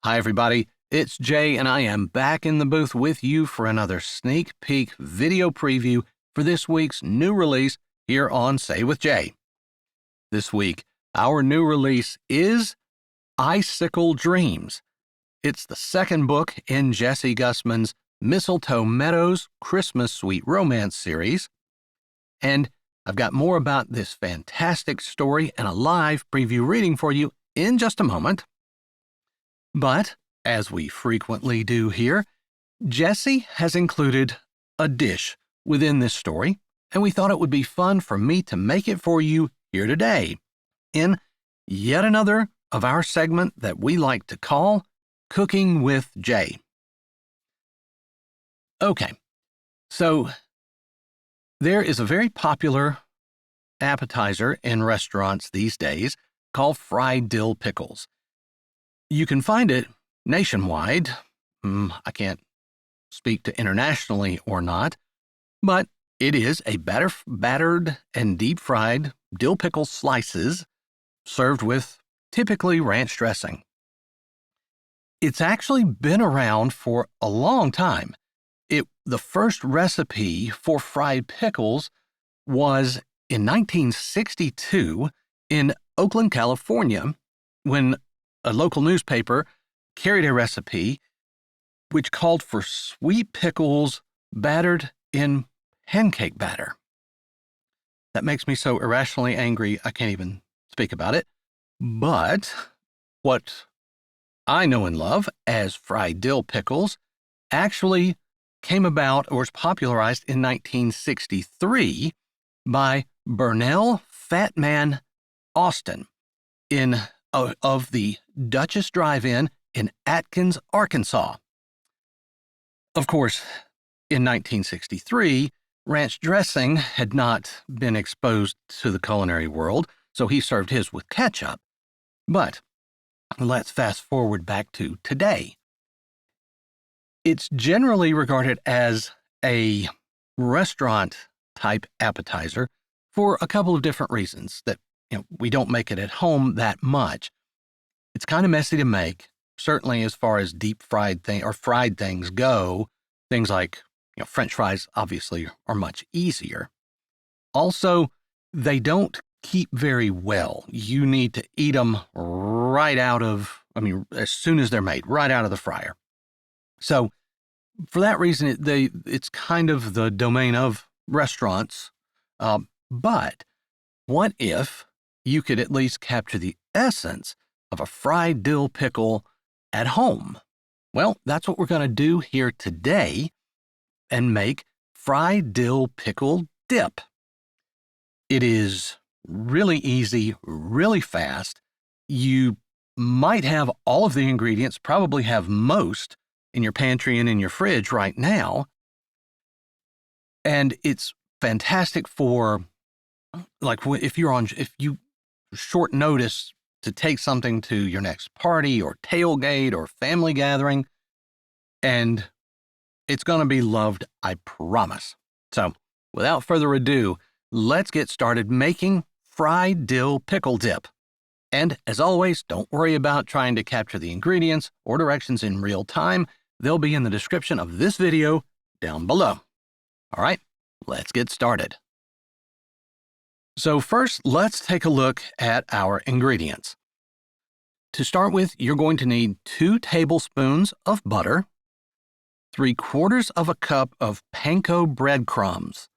Hi, everybody. It's Jay, and I am back in the booth with you for another sneak peek video preview for this week's new release here on Say with Jay. This week, our new release is Icicle Dreams. It's the second book in Jessie Gussman's Mistletoe Meadows Christmas Sweet Romance series. And I've got more about this fantastic story and a live preview reading for you in just a moment. But, as we frequently do here, Jessie has included a dish within this story, and we thought it would be fun for me to make it for you here today, in yet another of our segment that we like to call Cooking with Jay. Okay, so there is a very popular appetizer in restaurants these days called fried dill pickles. You can find it nationwide. I can't speak to internationally or not, but it is a battered and deep-fried dill pickle slices served with typically ranch dressing. It's actually been around for a long time. The first recipe for fried pickles was in 1962 in Oakland, California, when a local newspaper carried a recipe which called for sweet pickles battered in pancake batter. That makes me so irrationally angry I can't even speak about it. But what I know and love as fried dill pickles actually came about or was popularized in 1963 by Burnell Fat Man Austin of the Duchess Drive-In in Atkins, Arkansas. Of course, in 1963, ranch dressing had not been exposed to the culinary world, so he served his with ketchup. But let's fast forward back to today. It's generally regarded as a restaurant-type appetizer for a couple of different reasons that we don't make it at home that much. It's kind of messy to make, certainly as far as deep-fried or fried things go. Things like French fries obviously are much easier. Also, they don't keep very well. You need to eat them as soon as they're made, right out of the fryer. So, for that reason, it's kind of the domain of restaurants. But what if you could at least capture the essence of a fried dill pickle at home? Well, that's what we're going to do here today and make fried dill pickle dip. It is really easy, really fast. You might have all of the ingredients, probably have most in your pantry and in your fridge right now. And it's fantastic for if you short notice to take something to your next party or tailgate or family gathering, and it's going to be loved, I promise. So, without further ado, let's get started making fried dill pickle dip. And as always, don't worry about trying to capture the ingredients or directions in real time. They'll be in the description of this video down below. All right, let's get started. So first, let's take a look at our ingredients. To start with, you're going to need 2 tablespoons of butter, 3/4 of a cup of panko breadcrumbs.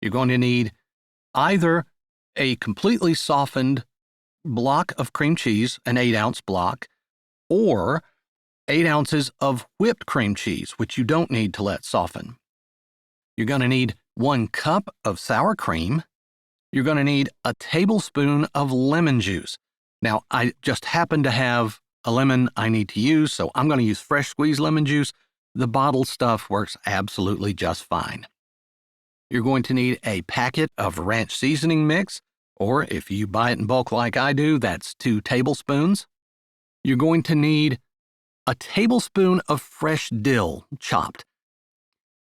You're going to need either a completely softened block of cream cheese, an 8-ounce block, or 8 ounces of whipped cream cheese, which you don't need to let soften. You're going to need 1 cup of sour cream. You're going to need a tablespoon of lemon juice. Now, I just happen to have a lemon I need to use, so I'm going to use fresh squeezed lemon juice. The bottled stuff works absolutely just fine. You're going to need a packet of ranch seasoning mix, or if you buy it in bulk like I do, that's 2 tablespoons. You're going to need a tablespoon of fresh dill chopped.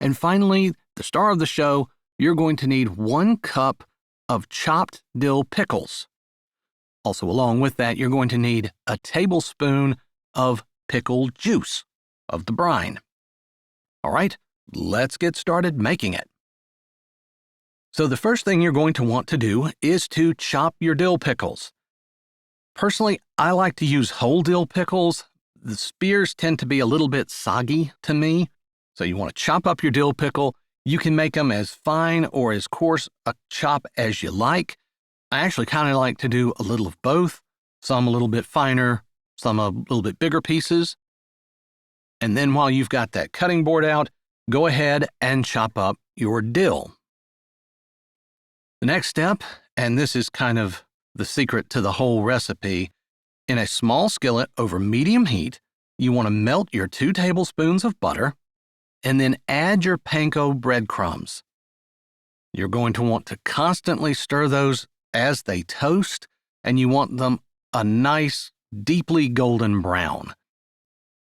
And finally, the star of the show, you're going to need 1 cup of chopped dill pickles. Also, along with that, you're going to need a tablespoon of pickled juice of the brine. All right, let's get started making it. So the first thing you're going to want to do is to chop your dill pickles. Personally, I like to use whole dill pickles. The spears tend to be a little bit soggy to me, so you want to chop up your dill pickle. You can make them as fine or as coarse a chop as you like. I actually kind of like to do a little of both, some a little bit finer, some a little bit bigger pieces. And then while you've got that cutting board out, go ahead and chop up your dill. The next step, and this is kind of the secret to the whole recipe, in a small skillet over medium heat, you want to melt your 2 tablespoons of butter and then add your panko breadcrumbs. You're going to want to constantly stir those as they toast, and you want them a nice, deeply golden brown.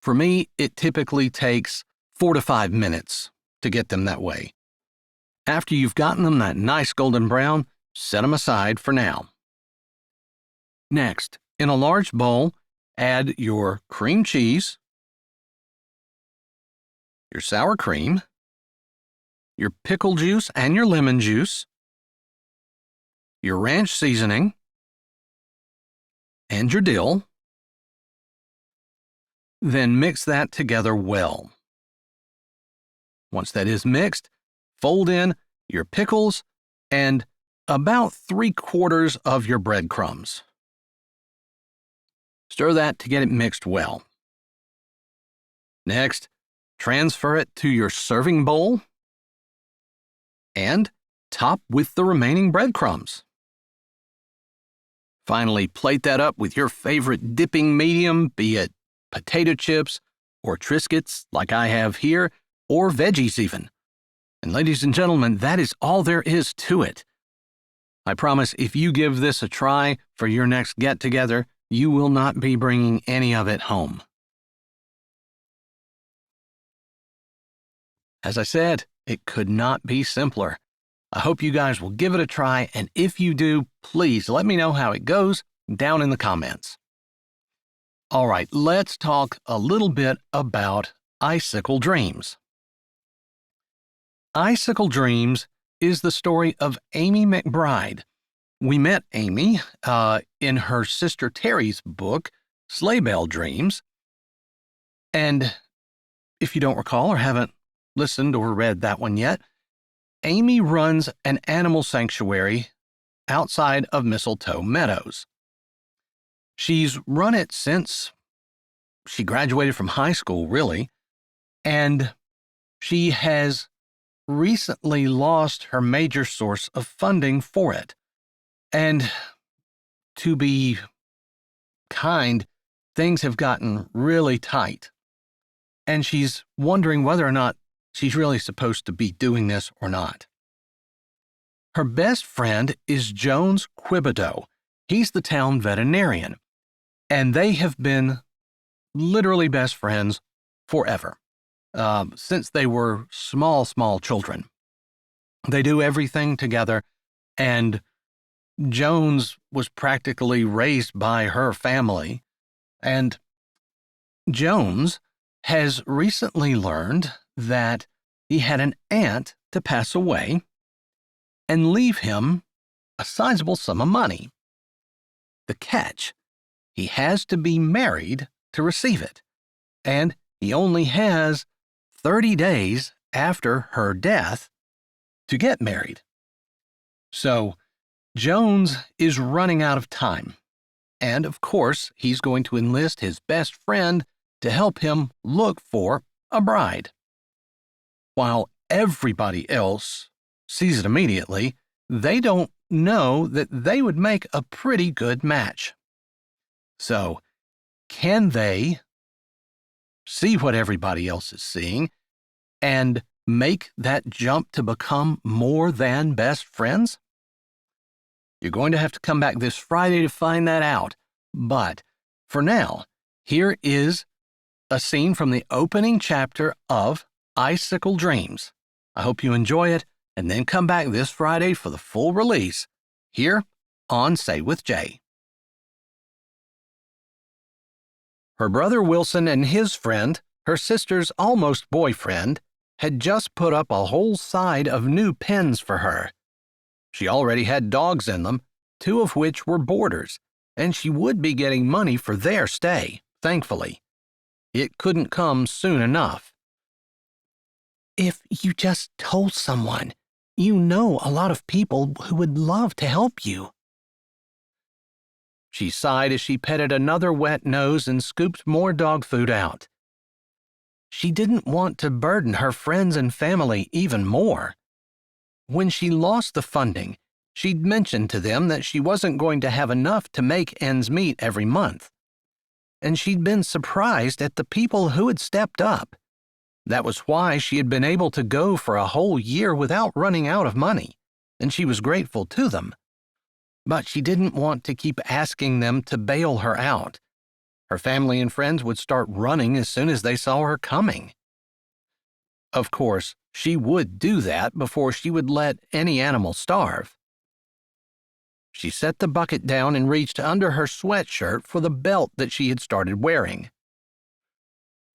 For me, it typically takes 4 to 5 minutes to get them that way. After you've gotten them that nice golden brown, set them aside for now. Next, in a large bowl, add your cream cheese, your sour cream, your pickle juice and your lemon juice, your ranch seasoning, and your dill. Then mix that together well. Once that is mixed, fold in your pickles and about 3/4 of your breadcrumbs. Stir that to get it mixed well. Next, transfer it to your serving bowl and top with the remaining breadcrumbs. Finally, plate that up with your favorite dipping medium, be it potato chips or Triscuits like I have here, or veggies even. And ladies and gentlemen, that is all there is to it. I promise if you give this a try for your next get-together, you will not be bringing any of it home. As I said, it could not be simpler. I hope you guys will give it a try, and if you do, please let me know how it goes down in the comments. All right, let's talk a little bit about Icicle Dreams. Icicle Dreams is the story of Amy McBride. We met Amy in her sister Terry's book, Sleigh Bell Dreams. And if you don't recall or haven't listened or read that one yet, Amy runs an animal sanctuary outside of Mistletoe Meadows. She's run it since she graduated from high school, really, and she has recently lost her major source of funding for it. And to be kind, things have gotten really tight. And she's wondering whether or not she's really supposed to be doing this or not. Her best friend is Jones Quibido. He's the town veterinarian. And they have been literally best friends forever. Since they were small children. They do everything together, and Jones was practically raised by her family, and Jones has recently learned that he had an aunt to pass away and leave him a sizable sum of money. The catch, he has to be married to receive it, and he only has 30 days after her death to get married. So Jones is running out of time, and of course he's going to enlist his best friend to help him look for a bride. While everybody else sees it immediately, they don't know that they would make a pretty good match. So, can they see what everybody else is seeing and make that jump to become more than best friends? You're going to have to come back this Friday to find that out. But for now, here is a scene from the opening chapter of Icicle Dreams. I hope you enjoy it, and then come back this Friday for the full release here on Say with Jay. Her brother Wilson and his friend, her sister's almost boyfriend, had just put up a whole side of new pens for her. She already had dogs in them, 2 of which were boarders, and she would be getting money for their stay, thankfully. It couldn't come soon enough. If you just told someone, you know a lot of people who would love to help you. She sighed as she petted another wet nose and scooped more dog food out. She didn't want to burden her friends and family even more. When she lost the funding, she'd mentioned to them that she wasn't going to have enough to make ends meet every month. And she'd been surprised at the people who had stepped up. That was why she had been able to go for a whole year without running out of money, and she was grateful to them. But she didn't want to keep asking them to bail her out. Her family and friends would start running as soon as they saw her coming. Of course, she would do that before she would let any animal starve. She set the bucket down and reached under her sweatshirt for the belt that she had started wearing.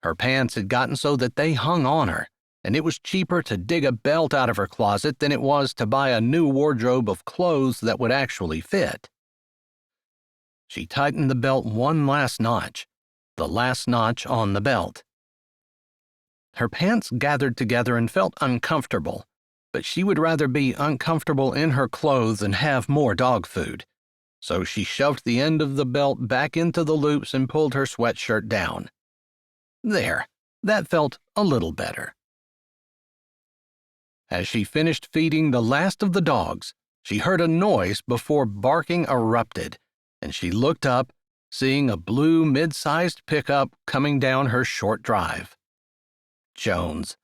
Her pants had gotten so that they hung on her, and it was cheaper to dig a belt out of her closet than it was to buy a new wardrobe of clothes that would actually fit. She tightened the belt one last notch, the last notch on the belt. Her pants gathered together and felt uncomfortable, but she would rather be uncomfortable in her clothes and have more dog food. So she shoved the end of the belt back into the loops and pulled her sweatshirt down. There, that felt a little better. As she finished feeding the last of the dogs, she heard a noise before barking erupted, and she looked up, seeing a blue mid-sized pickup coming down her short drive. Jones.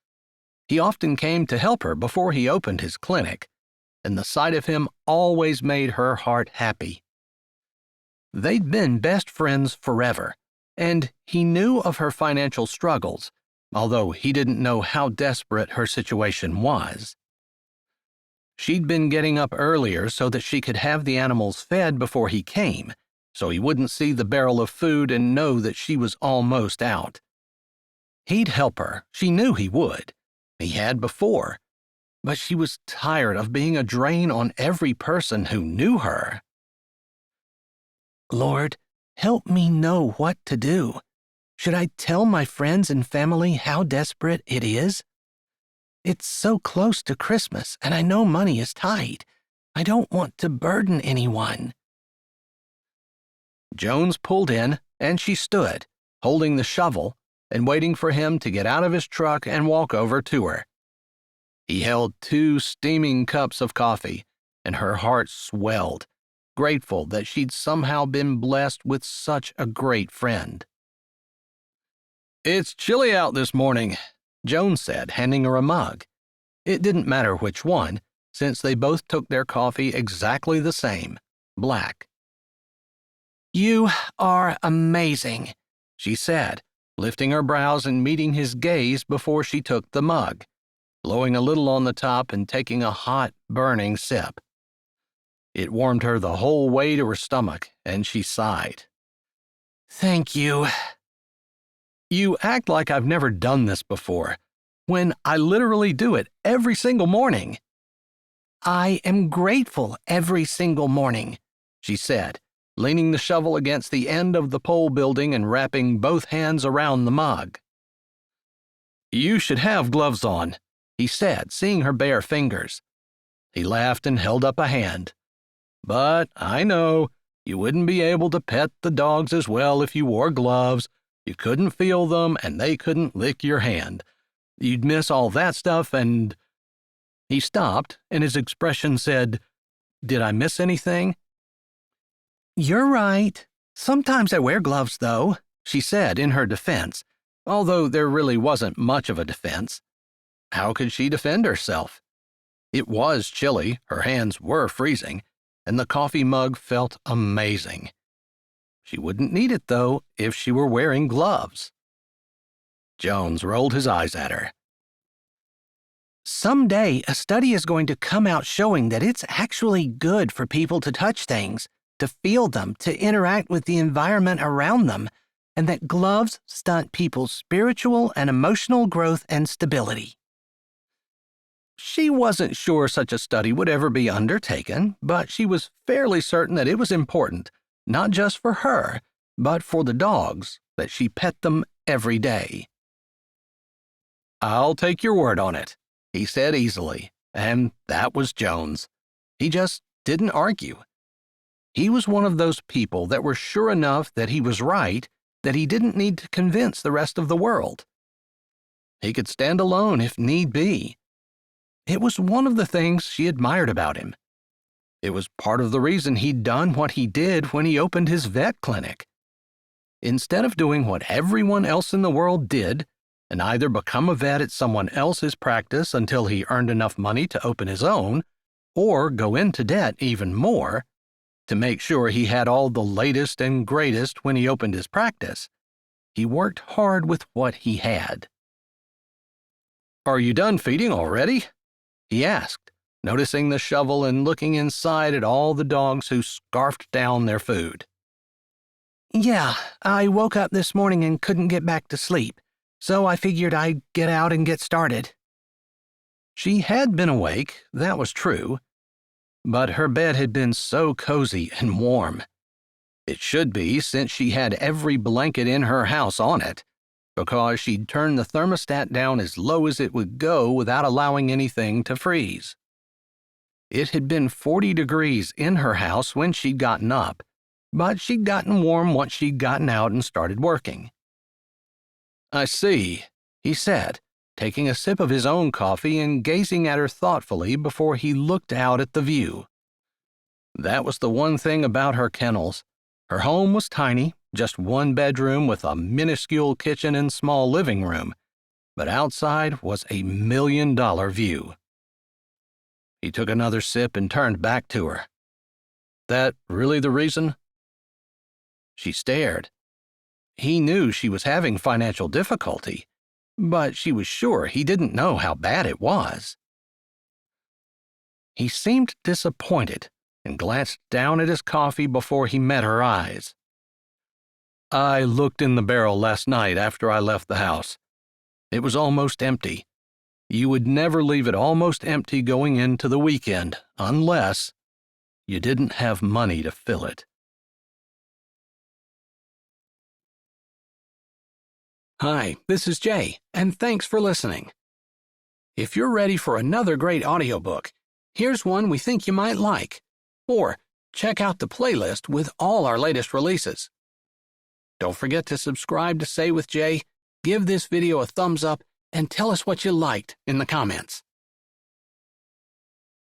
He often came to help her before he opened his clinic, and the sight of him always made her heart happy. They'd been best friends forever, and he knew of her financial struggles, although he didn't know how desperate her situation was. She'd been getting up earlier so that she could have the animals fed before he came, so he wouldn't see the barrel of food and know that she was almost out. He'd help her, she knew he would. He had before, but she was tired of being a drain on every person who knew her. Lord, help me know what to do. Should I tell my friends and family how desperate it is? It's so close to Christmas, and I know money is tight. I don't want to burden anyone. Jones pulled in, and she stood, holding the shovel, and waiting for him to get out of his truck and walk over to her. He held 2 steaming cups of coffee, and her heart swelled, grateful that she'd somehow been blessed with such a great friend. "It's chilly out this morning," Jones said, handing her a mug. It didn't matter which one, since they both took their coffee exactly the same, black. "You are amazing," she said, lifting her brows and meeting his gaze before she took the mug, blowing a little on the top and taking a hot, burning sip. It warmed her the whole way to her stomach, and she sighed. "Thank you." "You act like I've never done this before, when I literally do it every single morning." "I am grateful every single morning," she said, leaning the shovel against the end of the pole building and wrapping both hands around the mug. "You should have gloves on," he said, seeing her bare fingers. He laughed and held up a hand. "But I know you wouldn't be able to pet the dogs as well if you wore gloves. You couldn't feel them, and they couldn't lick your hand. You'd miss all that stuff, and—" He stopped, and his expression said, "Did I miss anything?" "You're right. Sometimes I wear gloves, though," she said in her defense, although there really wasn't much of a defense. How could she defend herself? It was chilly, her hands were freezing, and the coffee mug felt amazing. She wouldn't need it, though, if she were wearing gloves. Jones rolled his eyes at her. "Someday, a study is going to come out showing that it's actually good for people to touch things, to feel them, to interact with the environment around them. and that gloves stunt people's spiritual and emotional growth and stability. She wasn't sure such a study would ever be undertaken, but she was fairly certain that it was important, not just for her, but for the dogs, that she pet them every day. "I'll take your word on it," he said easily, and that was Jones. He just didn't argue. He was one of those people that were sure enough that he was right that he didn't need to convince the rest of the world. He could stand alone if need be. It was one of the things she admired about him. It was part of the reason he'd done what he did when he opened his vet clinic. Instead of doing what everyone else in the world did, and either become a vet at someone else's practice until he earned enough money to open his own, or go into debt even more, to make sure he had all the latest and greatest when he opened his practice, he worked hard with what he had. "Are you done feeding already?" he asked, noticing the shovel and looking inside at all the dogs who scarfed down their food. "Yeah, I woke up this morning and couldn't get back to sleep, so I figured I'd get out and get started." She had been awake, that was true, but her bed had been so cozy and warm. It should be, since she had every blanket in her house on it, because she'd turned the thermostat down as low as it would go without allowing anything to freeze. It had been 40 degrees in her house when she'd gotten up, but she'd gotten warm once she'd gotten out and started working. "I see," he said, taking a sip of his own coffee and gazing at her thoughtfully before he looked out at the view. That was the one thing about her kennels. Her home was tiny, just one bedroom with a minuscule kitchen and small living room, but outside was a $1 million view. He took another sip and turned back to her. "That really the reason?" She stared. He knew she was having financial difficulty, but she was sure he didn't know how bad it was. He seemed disappointed and glanced down at his coffee before he met her eyes. "I looked in the barrel last night after I left the house. It was almost empty. You would never leave it almost empty going into the weekend, unless you didn't have money to fill it." Hi, this is Jay, and thanks for listening. If you're ready for another great audiobook, here's one we think you might like. Or check out the playlist with all our latest releases. Don't forget to subscribe to Say with Jay, give this video a thumbs up, and tell us what you liked in the comments.